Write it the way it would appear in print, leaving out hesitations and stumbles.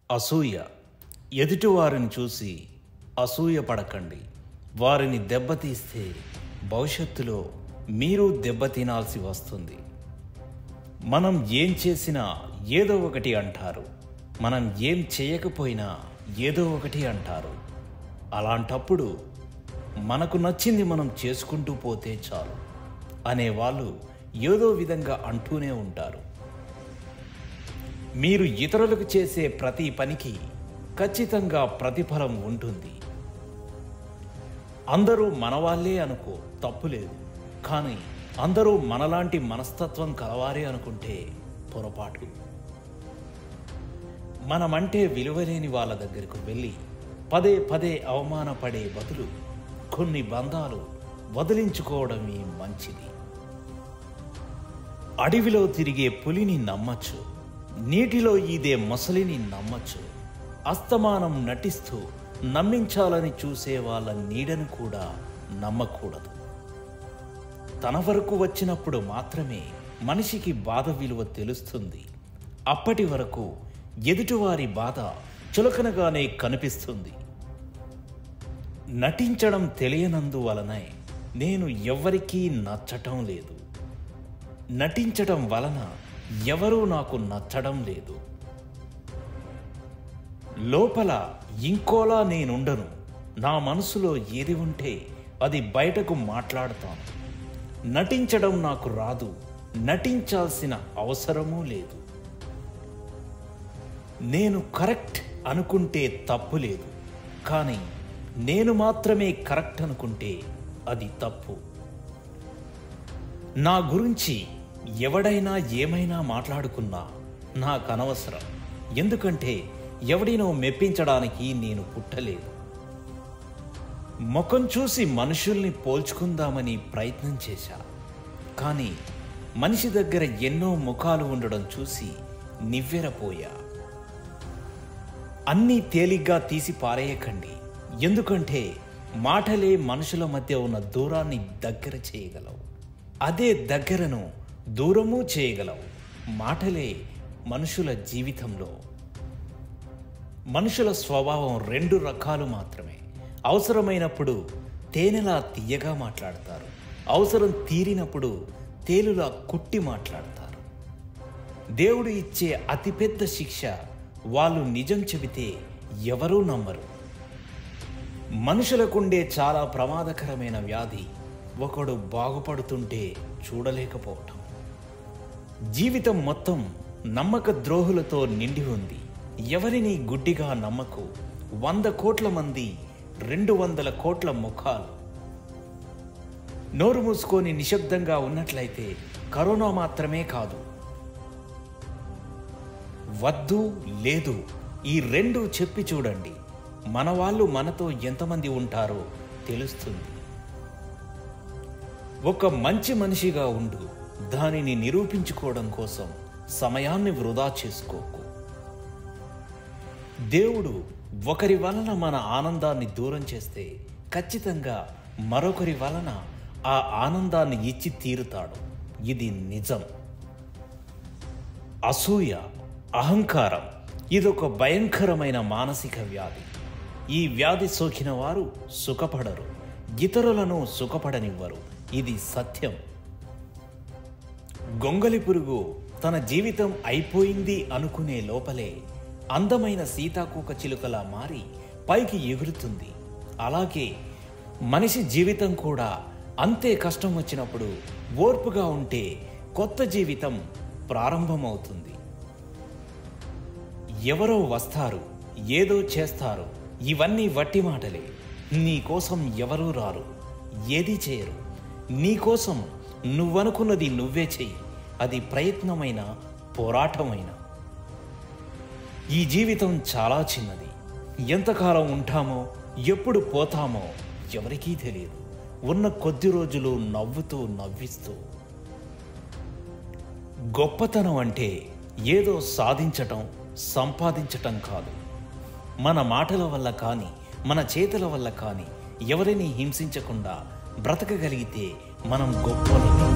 అసూయ. ఎదుటివారిని చూసి అసూయ పడకండి. వారిని దెబ్బతీస్తే భవిష్యత్తులో మీరు దెబ్బతినాల్సి వస్తుంది. మనం ఏం చేసినా ఏదో ఒకటి అంటారు, మనం ఏం చేయకపోయినా ఏదో ఒకటి అంటారు. అలాంటప్పుడు మనకు నచ్చింది మనం చేసుకుంటూ పోతే చాలు అనేవాళ్ళు ఏదో విధంగా అంటూనే ఉంటారు. మీరు ఇతరులకు చేసే ప్రతి పనికి ఖచ్చితంగా ప్రతిఫలం ఉంటుంది. అందరూ మనవాళ్లే అనుకో, తప్పులేదు. కానీ అందరూ మనలాంటి మనస్తత్వం కలవారే అనుకుంటే పొరపాటు. మనమంటే విలువలేని వాళ్ళ దగ్గరకు వెళ్ళి పదే పదే అవమానపడే బదులు కొన్ని బంధాలు వదిలించుకోవడమే మంచిది. అడవిలో తిరిగే పులిని నమ్మచ్చు, నీటిలో ఈదే మొసలిని నమ్మచ్చు. అస్తమానం నటిస్తూ నమ్మించాలని చూసే వాళ్ళ నీడను కూడా నమ్మకూడదు. తన వరకు వచ్చినప్పుడు మాత్రమే మనిషికి బాధ విలువ తెలుస్తుంది. అప్పటి వరకు ఎదుటివారి బాధ చులకనగానే కనిపిస్తుంది. నటించడం తెలియనందువలనే నేను ఎవ్వరికీ నచ్చటం లేదు, నటించటం వలన ఎవరూ నాకు నచ్చడం లేదు. లోపల ఇంకోలా నేనుండను. నా మనసులో ఏది ఉంటే అది బయటకు మాట్లాడతాను. నటించడం నాకు రాదు, నటించాల్సిన అవసరమూ లేదు. నేను కరెక్ట్ అనుకుంటే తప్పు లేదు, కానీ నేను మాత్రమే కరెక్ట్ అనుకుంటే అది తప్పు. నా గురించి ఎవడైనా ఏమైనా మాట్లాడుకున్నా నాకు అనవసరం. ఎందుకంటే ఎవడినో మెప్పించడానికి నేను పుట్టలేదు. ముఖం చూసి మనుషుల్ని పోల్చుకుందామని ప్రయత్నం చేశా, కానీ మనిషి దగ్గర ఎన్నో ముఖాలు ఉండడం చూసి నివ్వెరపోయా. అన్నీ తేలిగ్గా తీసి పారేయకండి. ఎందుకంటే మాటలే మనుషుల మధ్య ఉన్న దూరాన్ని దగ్గర చేయగలవు, అదే దగ్గరను దూరము చేయగలవు. మాటలే మనుషుల జీవితంలో. మనుషుల స్వభావం రెండు రకాలు మాత్రమే. అవసరమైనప్పుడు తేనెలా తీయగా మాట్లాడతారు, అవసరం తీరినప్పుడు తేలులా కుట్టి మాట్లాడతారు. దేవుడు ఇచ్చే అతిపెద్ద శిక్ష వాళ్ళు నిజం చెబితే ఎవరూ నమ్మరు. మనుషులకుండే చాలా ప్రమాదకరమైన వ్యాధి ఒకడు బాగుపడుతుంటే చూడలేకపోవటం. జీవితం మొత్తం నమ్మక ద్రోహులతో నిండి ఉంది. ఎవరిని గుడ్డిగా నమ్మకు. 100 కోట్ల మంది, 200 కోట్ల ముఖాలు. నోరు మూసుకొని నిశ్శబ్దంగా ఉన్నట్లయితే కరోనా మాత్రమే కాదు, వద్దు లేదు ఈ రెండు చెప్పి చూడండి. మన వాళ్ళు మనతో ఎంతమంది ఉంటారో తెలుస్తుంది. ఒక మంచి మనిషిగా ఉండు. దానిని నిరూపించుకోవడం కోసం సమయాన్ని వృధా చేసుకోకు. దేవుడు ఒకరి వలన మన ఆనందాన్ని దూరం చేస్తే ఖచ్చితంగా మరొకరి వలన ఆ ఆనందాన్ని ఇచ్చి తీరుతాడు. ఇది నిజం. అసూయ, అహంకారం ఇదొక భయంకరమైన మానసిక వ్యాధి. ఈ వ్యాధి సోకిన వారు సుఖపడరు, ఇతరులను సుఖపడనివ్వరు. ఇది సత్యం. గొంగలి పురుగు తన జీవితం అయిపోయింది అనుకునే లోపలే అందమైన సీతాకోక చిలుకలా మారి పైకి ఎగురుతుంది. అలాగే మనిషి జీవితం కూడా అంతే. కష్టం వచ్చినప్పుడు ఓర్పుగా ఉంటే కొత్త జీవితం ప్రారంభమవుతుంది. ఎవరో వస్తారు, ఏదో చేస్తారు. ఇవన్నీ వట్టి మాటలే. నీ కోసం ఎవరూ రారు, ఏది చేయరు. నీకోసం నువ్వనుకున్నది నువ్వే చెయ్యి. అది ప్రయత్నమైన, పోరాటమైన. ఈ జీవితం చాలా చిన్నది. ఎంతకాలం ఉంటామో, ఎప్పుడు పోతామో ఎవరికీ తెలియదు. ఉన్న కొద్ది రోజులు నవ్వుతూ నవ్విస్తూ. గొప్పతనం అంటే ఏదో సాధించటం, సంపాదించటం కాదు. మన మాటల వల్ల కానీ, మన చేతుల వల్ల కానీ ఎవరిని హింసించకుండా బ్రతకగలిగితే మనం గొప్పవాళ్ళమే.